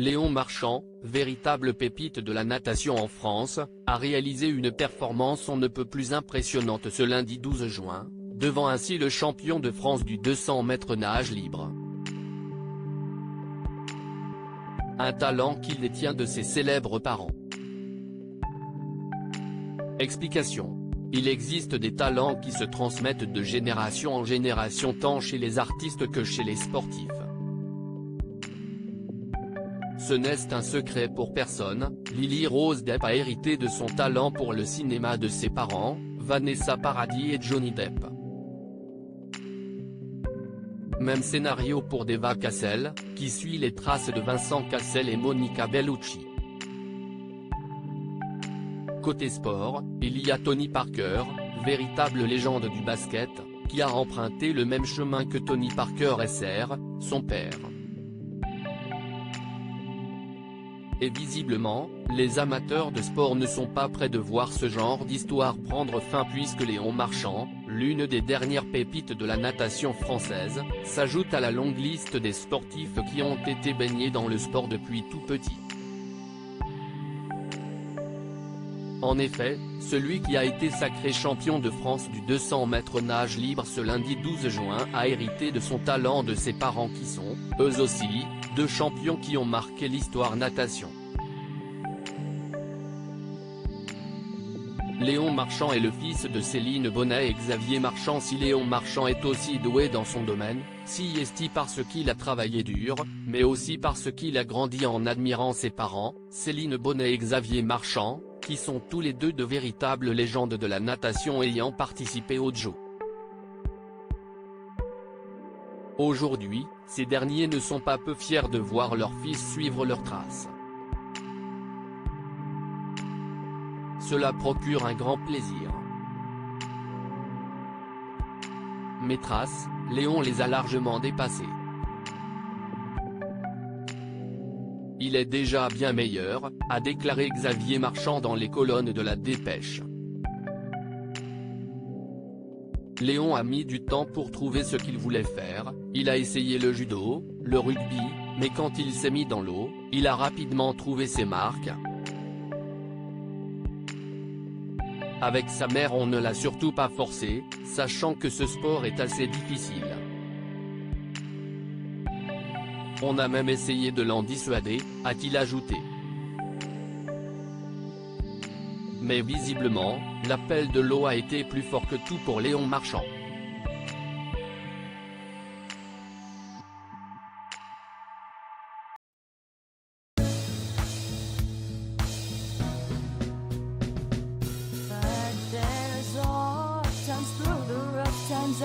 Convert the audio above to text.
Léon Marchand, véritable pépite de la natation en France, a réalisé une performance on ne peut plus impressionnante ce lundi 12 juin, devant ainsi le champion de France du 200 mètres nage libre. Un talent qu'il détient de ses célèbres parents. Explication. Il existe des talents qui se transmettent de génération en génération tant chez les artistes que chez les sportifs. Ce n'est un secret pour personne, Lily Rose Depp a hérité de son talent pour le cinéma de ses parents, Vanessa Paradis et Johnny Depp. Même scénario pour Deva Cassel, qui suit les traces de Vincent Cassel et Monica Bellucci. Côté sport, il y a Tony Parker, véritable légende du basket, qui a emprunté le même chemin que Tony Parker Sr., son père. Et visiblement, les amateurs de sport ne sont pas prêts de voir ce genre d'histoire prendre fin puisque Léon Marchand, l'une des dernières pépites de la natation française, s'ajoute à la longue liste des sportifs qui ont été baignés dans le sport depuis tout petit. En effet, celui qui a été sacré champion de France du 200 mètres nage libre ce lundi 12 juin a hérité de son talent de ses parents qui sont, eux aussi, deux champions qui ont marqué l'histoire natation. Léon Marchand est le fils de Céline Bonnet et Xavier Marchand. Si Léon Marchand est aussi doué dans son domaine, si est parce qu'il a travaillé dur, mais aussi parce qu'il a grandi en admirant ses parents, Céline Bonnet et Xavier Marchand, qui sont tous les deux de véritables légendes de la natation ayant participé aux Jeux. Aujourd'hui, ces derniers ne sont pas peu fiers de voir leur fils suivre leurs traces. Cela procure un grand plaisir. Mes traces, Léon les a largement dépassées. Il est déjà bien meilleur, a déclaré Xavier Marchand dans les colonnes de la Dépêche. Léon a mis du temps pour trouver ce qu'il voulait faire, il a essayé le judo, le rugby, mais quand il s'est mis dans l'eau, il a rapidement trouvé ses marques. Avec sa mère on ne l'a surtout pas forcé, sachant que ce sport est assez difficile. On a même essayé de l'en dissuader, a-t-il ajouté. Mais visiblement, l'appel de l'eau a été plus fort que tout pour Léon Marchand. But there's all times through the rough times